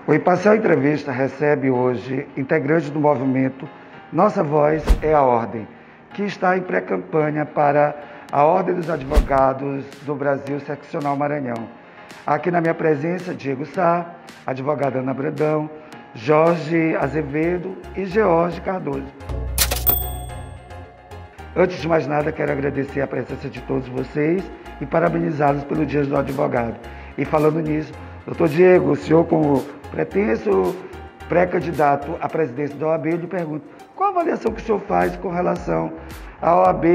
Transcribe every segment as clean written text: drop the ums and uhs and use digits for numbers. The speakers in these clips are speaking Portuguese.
O Imparcial Entrevista recebe hoje integrantes do movimento Nossa Voz é a Ordem, que está em pré-campanha para a Ordem dos Advogados do Brasil Seccional Maranhão. Aqui na minha presença, Diego Sá, advogada Ana Brandão, Jorge Azevedo e George Cardoso. Antes de mais nada, quero agradecer a presença de todos vocês e parabenizá-los pelo Dia do Advogado. E falando nisso, doutor Diego, o senhor como pretenso pré-candidato à presidência da OAB, eu lhe pergunto, qual a avaliação que o senhor faz com relação à OAB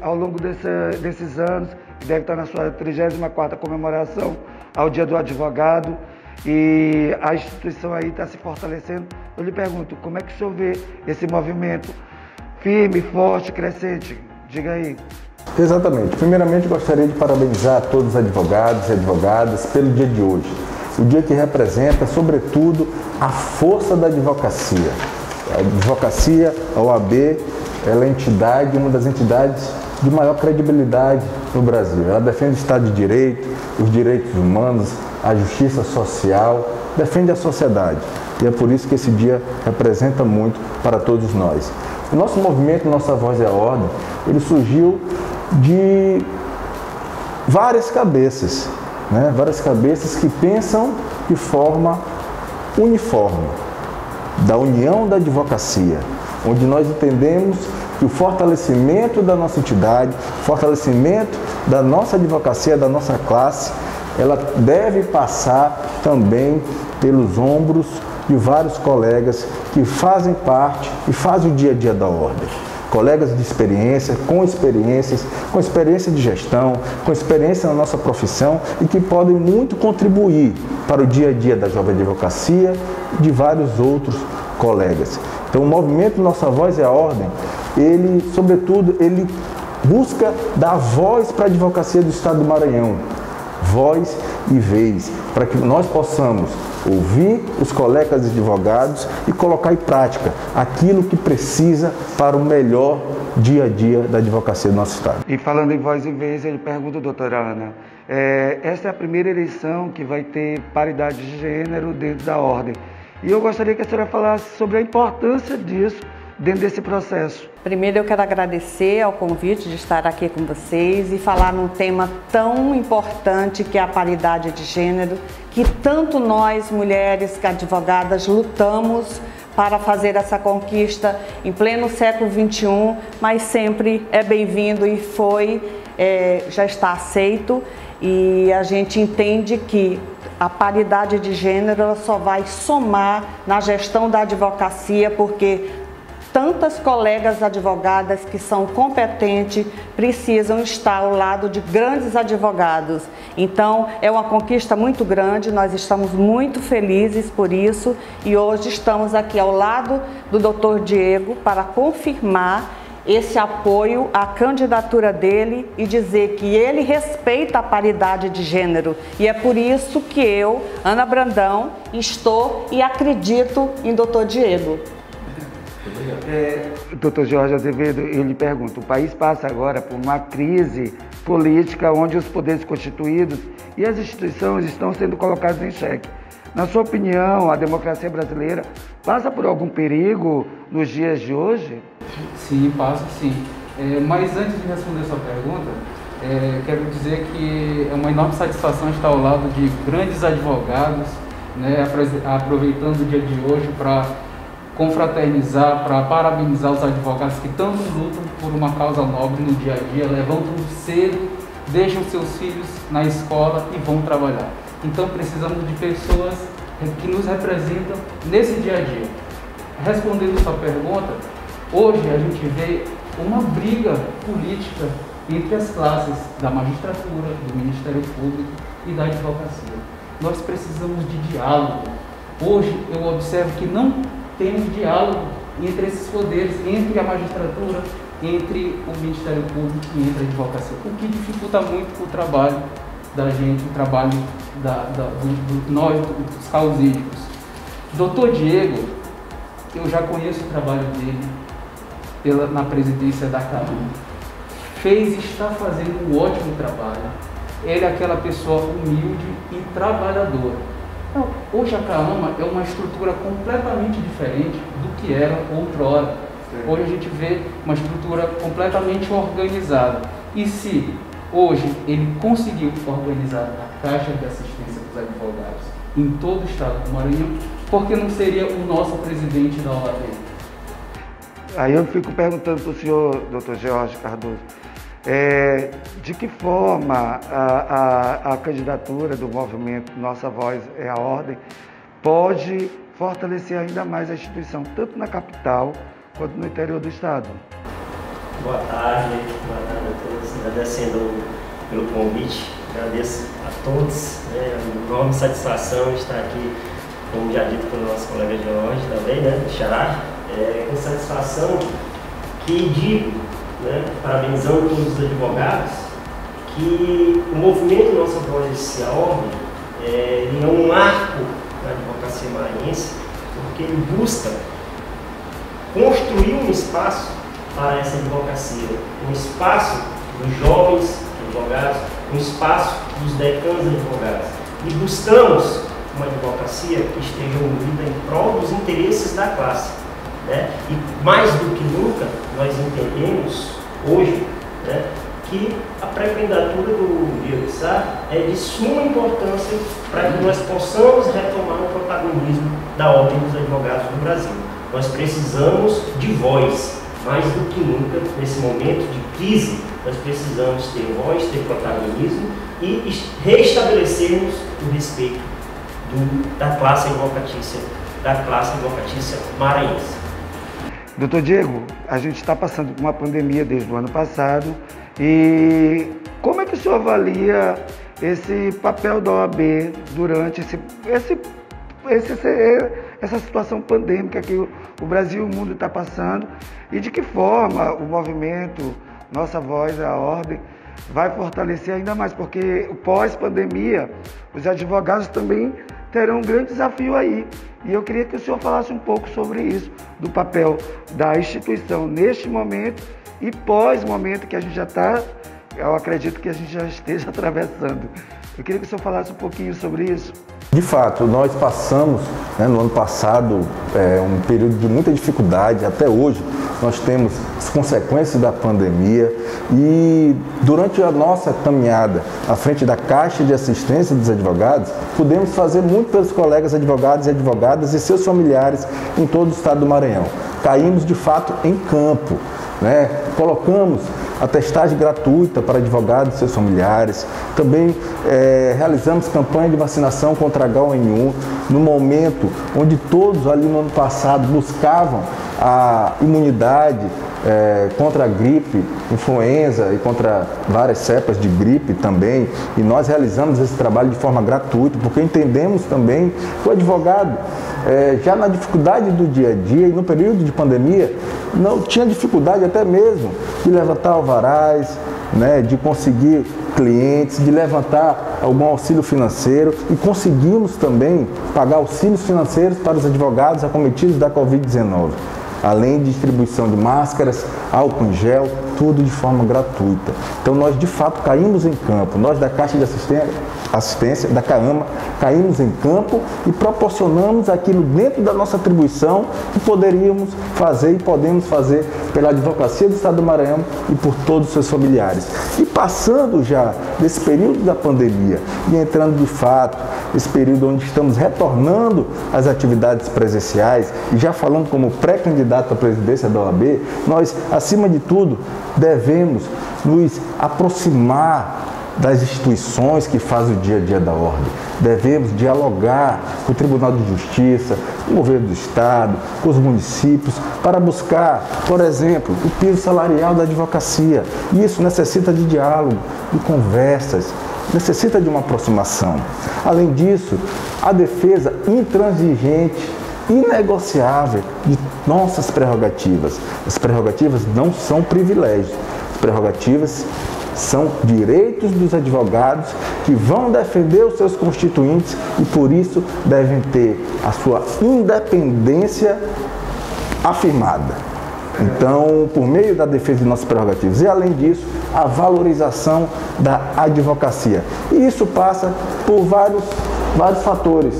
ao longo desses anos, que deve estar na sua 34ª comemoração ao Dia do Advogado, e a instituição aí está se fortalecendo. Eu lhe pergunto, como é que o senhor vê esse movimento firme, forte, crescente? Diga aí. Exatamente. Primeiramente, gostaria de parabenizar todos os advogados e advogadas pelo dia de hoje. O dia que representa, sobretudo, a força da advocacia. A advocacia, a OAB, ela é uma das entidades de maior credibilidade no Brasil. Ela defende o Estado de Direito, os direitos humanos, a justiça social, defende a sociedade. E é por isso que esse dia representa muito para todos nós. O nosso movimento, Nossa Voz é a Ordem, ele surgiu de várias cabeças, várias cabeças que pensam de forma uniforme, da união da advocacia, onde nós entendemos que o fortalecimento da nossa entidade, fortalecimento da nossa advocacia, da nossa classe, ela deve passar também pelos ombros de vários colegas que fazem parte e fazem o dia a dia da ordem. Colegas de experiência, com experiência de gestão, com experiência na nossa profissão e que podem muito contribuir para o dia a dia da jovem advocacia e de vários outros colegas. Então, o movimento Nossa Voz é a Ordem, ele, sobretudo, ele busca dar voz para a advocacia do Estado do Maranhão, voz e vez, para que nós possamos ouvir os colegas advogados e colocar em prática aquilo que precisa para o melhor dia a dia da advocacia do nosso Estado. E falando em voz e vez, ele pergunta, doutora Ana, essa é a primeira eleição que vai ter paridade de gênero dentro da ordem. E eu gostaria que a senhora falasse sobre a importância disso dentro desse processo. Primeiro eu quero agradecer ao convite de estar aqui com vocês e falar num tema tão importante que é a paridade de gênero, que tanto nós, mulheres advogadas, lutamos para fazer essa conquista em pleno século XXI, mas sempre é bem-vindo e já está aceito, e a gente entende que a paridade de gênero ela só vai somar na gestão da advocacia, porque tantas colegas advogadas que são competentes precisam estar ao lado de grandes advogados. Então, é uma conquista muito grande, nós estamos muito felizes por isso e hoje estamos aqui ao lado do Dr. Diego para confirmar esse apoio à candidatura dele e dizer que ele respeita a paridade de gênero. E é por isso que eu, Ana Brandão, estou e acredito em Dr. Diego. Doutor Jorge Azevedo, eu lhe pergunto, o país passa agora por uma crise política onde os poderes constituídos e as instituições estão sendo colocados em xeque. Na sua opinião, a democracia brasileira passa por algum perigo nos dias de hoje? Sim, passa sim. Mas antes de responder a sua pergunta, quero dizer que é uma enorme satisfação estar ao lado de grandes advogados, aproveitando o dia de hoje para confraternizar, para parabenizar os advogados que tanto lutam por uma causa nobre no dia a dia, levantam cedo, deixam seus filhos na escola e vão trabalhar. Então precisamos de pessoas que nos representam nesse dia a dia. Respondendo a sua pergunta, hoje a gente vê uma briga política entre as classes da magistratura, do Ministério Público e da advocacia. Nós precisamos de diálogo. Hoje eu observo que não temos diálogo entre esses poderes, entre a magistratura, entre o Ministério Público e entre a advocacia, o que dificulta muito o trabalho da gente, o trabalho nós, dos causídicos. Doutor Diego, eu já conheço o trabalho dele na presidência da Câmara. Fez e está fazendo um ótimo trabalho. Ele é aquela pessoa humilde e trabalhadora. Então, hoje a CAAMA é uma estrutura completamente diferente do que era outrora. Hoje a gente vê uma estrutura completamente organizada. E se hoje ele conseguiu organizar a Caixa de Assistência dos Advogados em todo o estado do Maranhão, por que não seria o nosso presidente da OAB? Aí eu fico perguntando para o senhor, doutor George Cardoso, de que forma a candidatura do movimento Nossa Voz é a Ordem pode fortalecer ainda mais a instituição, tanto na capital quanto no interior do estado? Boa tarde a todos, agradecendo pelo convite, agradeço a todos, né, uma enorme satisfação estar aqui, como já dito pelo nosso colega Jorge também, né, do Xará, com satisfação que digo, né, parabenizando todos os advogados, que o movimento Nossa Voz, a Ordem, ele é um marco da advocacia maranhense, porque ele busca construir um espaço para essa advocacia, um espaço dos jovens advogados, um espaço dos decanos advogados. E buscamos uma advocacia que esteja unida em prol dos interesses da classe. Né? E mais do que nunca, nós entendemos hoje, né, que a pré-candidatura do Diego Sá é de suma importância para que nós possamos retomar o protagonismo da Ordem dos Advogados do Brasil. Nós precisamos de voz, mais do que nunca, nesse momento de crise, nós precisamos ter voz, ter protagonismo e restabelecermos o respeito da classe advocatícia maranhense. Doutor Diego, a gente está passando por uma pandemia desde o ano passado e como é que o senhor avalia esse papel da OAB durante essa situação pandêmica que o Brasil e o mundo está passando e de que forma o movimento Nossa Voz, a Ordem, vai fortalecer ainda mais, porque pós-pandemia os advogados também terão um grande desafio aí. E eu queria que o senhor falasse um pouco sobre isso, do papel da instituição neste momento e pós-momento que a gente já está, eu acredito que a gente já esteja atravessando. Eu queria que o senhor falasse um pouquinho sobre isso. De fato, nós passamos, né, no ano passado um período de muita dificuldade, até hoje nós temos as consequências da pandemia e durante a nossa caminhada à frente da Caixa de Assistência dos Advogados, pudemos fazer muito pelos colegas advogados e advogadas e seus familiares em todo o estado do Maranhão. Caímos de fato em campo, né? Colocamos a testagem gratuita para advogados e seus familiares. Também realizamos campanha de vacinação contra H1N1 no momento onde todos ali no ano passado buscavam a imunidade contra a gripe, influenza e contra várias cepas de gripe também. E nós realizamos esse trabalho de forma gratuita, porque entendemos também que o advogado, já na dificuldade do dia a dia e no período de pandemia, não tinha dificuldade até mesmo de levantar alvarás, né, de conseguir clientes, de levantar algum auxílio financeiro e conseguimos também pagar auxílios financeiros para os advogados acometidos da Covid-19. Além de distribuição de máscaras, álcool em gel, tudo de forma gratuita. Então nós de fato caímos em campo, nós da Caixa de Assistência, da CAAMA, caímos em campo e proporcionamos aquilo dentro da nossa atribuição que poderíamos fazer e podemos fazer pela advocacia do Estado do Maranhão e por todos os seus familiares. E passando já desse período da pandemia e entrando de fato esse período onde estamos retornando às atividades presenciais e já falando como pré-candidato à presidência da OAB, nós, acima de tudo, devemos nos aproximar das instituições que fazem o dia a dia da Ordem. Devemos dialogar com o Tribunal de Justiça, com o Governo do Estado, com os municípios, para buscar, por exemplo, o piso salarial da advocacia. E isso necessita de diálogo, de conversas, necessita de uma aproximação. Além disso, a defesa intransigente, inegociável de nossas prerrogativas. As prerrogativas não são privilégios, as prerrogativas são direitos dos advogados que vão defender os seus constituintes e por isso devem ter a sua independência afirmada. Então, por meio da defesa de nossas prerrogativas e, além disso, a valorização da advocacia. E isso passa por vários fatores.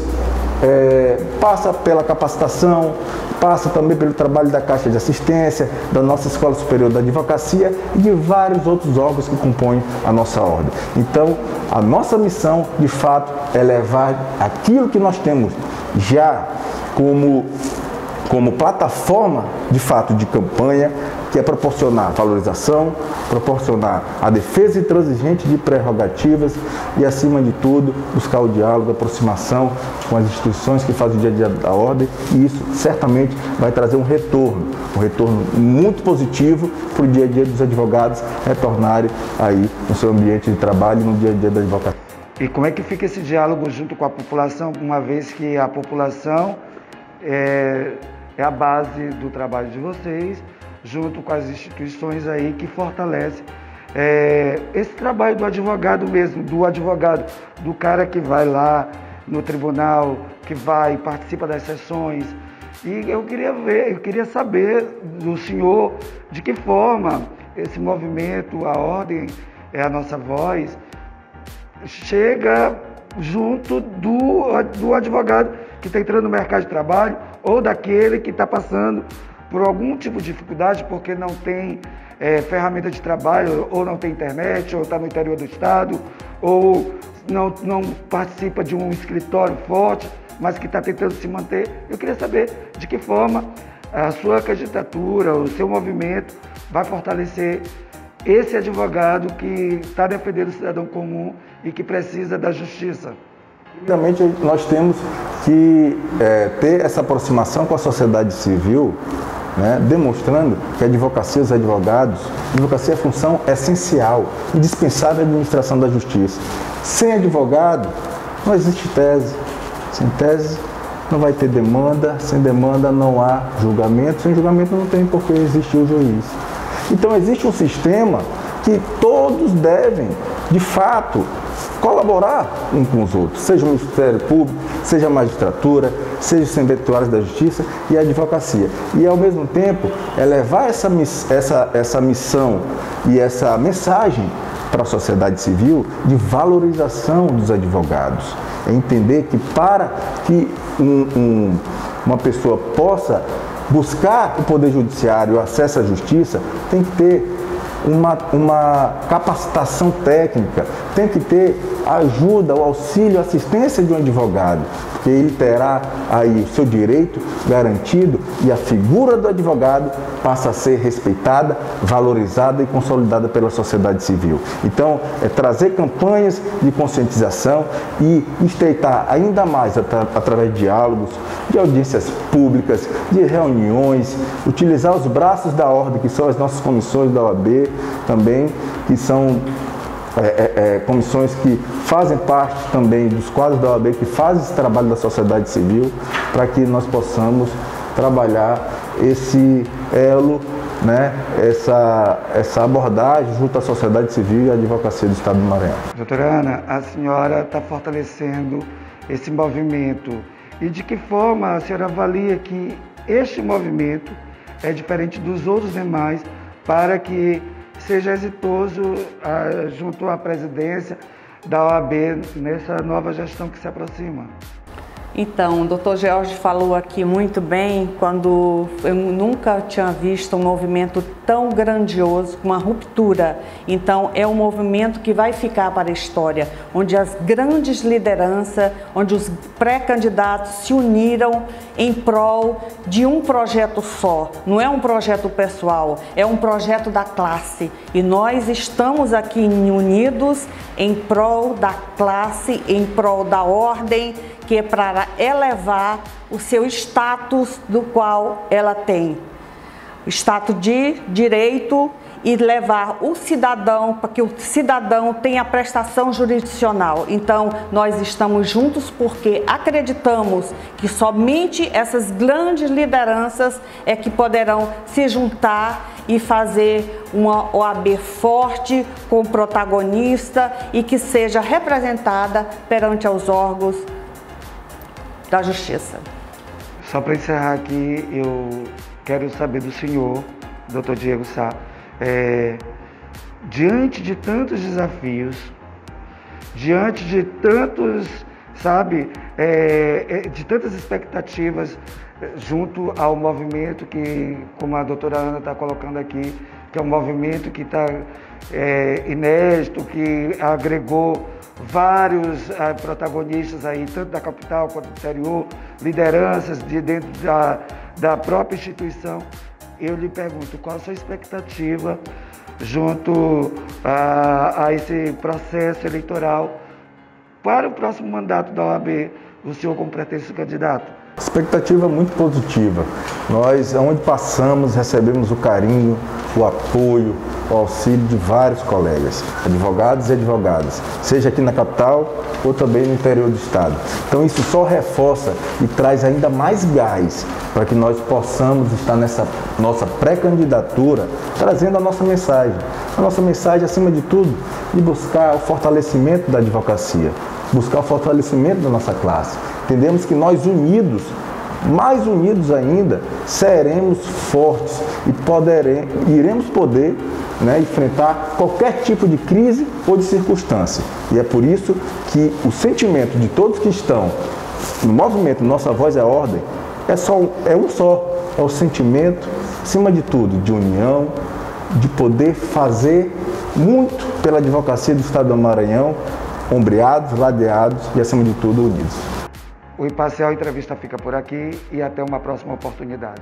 passa pela capacitação, passa também pelo trabalho da Caixa de Assistência, da nossa Escola Superior da Advocacia e de vários outros órgãos que compõem a nossa ordem. Então, a nossa missão, de fato, é levar aquilo que nós temos já como plataforma, de fato, de campanha, que é proporcionar valorização, proporcionar a defesa intransigente de prerrogativas e, acima de tudo, buscar o diálogo, a aproximação com as instituições que fazem o dia a dia da ordem, e isso certamente vai trazer um retorno muito positivo para o dia a dia dos advogados retornarem aí no seu ambiente de trabalho, no dia a dia da advocacia. E como é que fica esse diálogo junto com a população, uma vez que a população é a base do trabalho de vocês, junto com as instituições aí que fortalecem esse trabalho do advogado mesmo, do cara que vai lá no tribunal, que vai e participa das sessões. E eu queria saber do senhor de que forma esse movimento, a ordem é a nossa voz, chega junto do advogado que está entrando no mercado de trabalho ou daquele que está passando por algum tipo de dificuldade porque não tem ferramenta de trabalho, ou não tem internet, ou está no interior do estado, ou não participa de um escritório forte, mas que está tentando se manter. Eu queria saber de que forma a sua candidatura, o seu movimento vai fortalecer esse advogado que está defendendo o cidadão comum e que precisa da justiça. Primeiramente, nós temos que ter essa aproximação com a sociedade civil, né, demonstrando que a advocacia, os advogados, a advocacia é função essencial, indispensável da administração da justiça. Sem advogado, não existe tese. Sem tese, não vai ter demanda. Sem demanda, não há julgamento. Sem julgamento, não tem por que existir o juiz. Então, existe um sistema que todos devem, de fato, colaborar uns com os outros, seja o Ministério Público, seja a magistratura, seja os servidores da Justiça e a advocacia. E, ao mesmo tempo, é levar essa missão e essa mensagem para a sociedade civil de valorização dos advogados. É entender que para que uma pessoa possa buscar o Poder Judiciário, o acesso à Justiça, tem que ter uma capacitação técnica, tem que ter a ajuda, o auxílio, a assistência de um advogado, porque ele terá aí o seu direito garantido e a figura do advogado passa a ser respeitada, valorizada e consolidada pela sociedade civil. Então, é trazer campanhas de conscientização e estreitar ainda mais através de diálogos, de audiências públicas, de reuniões, utilizar os braços da ordem, que são as nossas comissões da OAB também, que são comissões que fazem parte também dos quadros da OAB, que fazem esse trabalho da sociedade civil, para que nós possamos trabalhar esse elo, né, essa abordagem junto à sociedade civil e à advocacia do Estado do Maranhão. Doutora Ana, a senhora está fortalecendo esse movimento. E de que forma a senhora avalia que este movimento é diferente dos outros demais para que seja exitoso junto à presidência da OAB nessa nova gestão que se aproxima? Então, o Dr. George falou aqui muito bem, quando eu nunca tinha visto um movimento tão grandioso, uma ruptura. Então, é um movimento que vai ficar para a história, onde as grandes lideranças, onde os pré-candidatos se uniram em prol de um projeto só. Não é um projeto pessoal, é um projeto da classe. E nós estamos aqui unidos em prol da classe, em prol da ordem, que é para elevar o seu status do qual ela tem. O status de direito e levar o cidadão, para que o cidadão tenha prestação jurisdicional. Então, nós estamos juntos porque acreditamos que somente essas grandes lideranças é que poderão se juntar e fazer uma OAB forte, com protagonista e que seja representada perante aos órgãos da Justiça. Só para encerrar aqui, eu quero saber do senhor, Dr. Diego Sá, diante de tantos desafios, diante de tantos sabe, de tantas expectativas junto ao movimento que, como a doutora Ana está colocando aqui, que é um movimento que está inédito, que agregou vários protagonistas aí, tanto da capital quanto do interior, lideranças de dentro da própria instituição. Eu lhe pergunto, qual a sua expectativa junto a esse processo eleitoral para o próximo mandato da OAB, o senhor como pretenso candidato? Expectativa muito positiva. Nós, onde passamos, recebemos o carinho, o apoio, o auxílio de vários colegas, advogados e advogadas, seja aqui na capital ou também no interior do estado. Então isso só reforça e traz ainda mais gás para que nós possamos estar nessa nossa pré-candidatura trazendo a nossa mensagem. A nossa mensagem, acima de tudo, de buscar o fortalecimento da advocacia, buscar o fortalecimento da nossa classe. Entendemos que nós unidos, mais unidos ainda, seremos fortes e iremos poder enfrentar qualquer tipo de crise ou de circunstância. E é por isso que o sentimento de todos que estão no movimento Nossa Voz é Ordem é o sentimento, acima de tudo, de união, de poder fazer muito pela advocacia do Estado do Maranhão, ombreados, ladeados e, acima de tudo, unidos. O Imparcial Entrevista fica por aqui e até uma próxima oportunidade.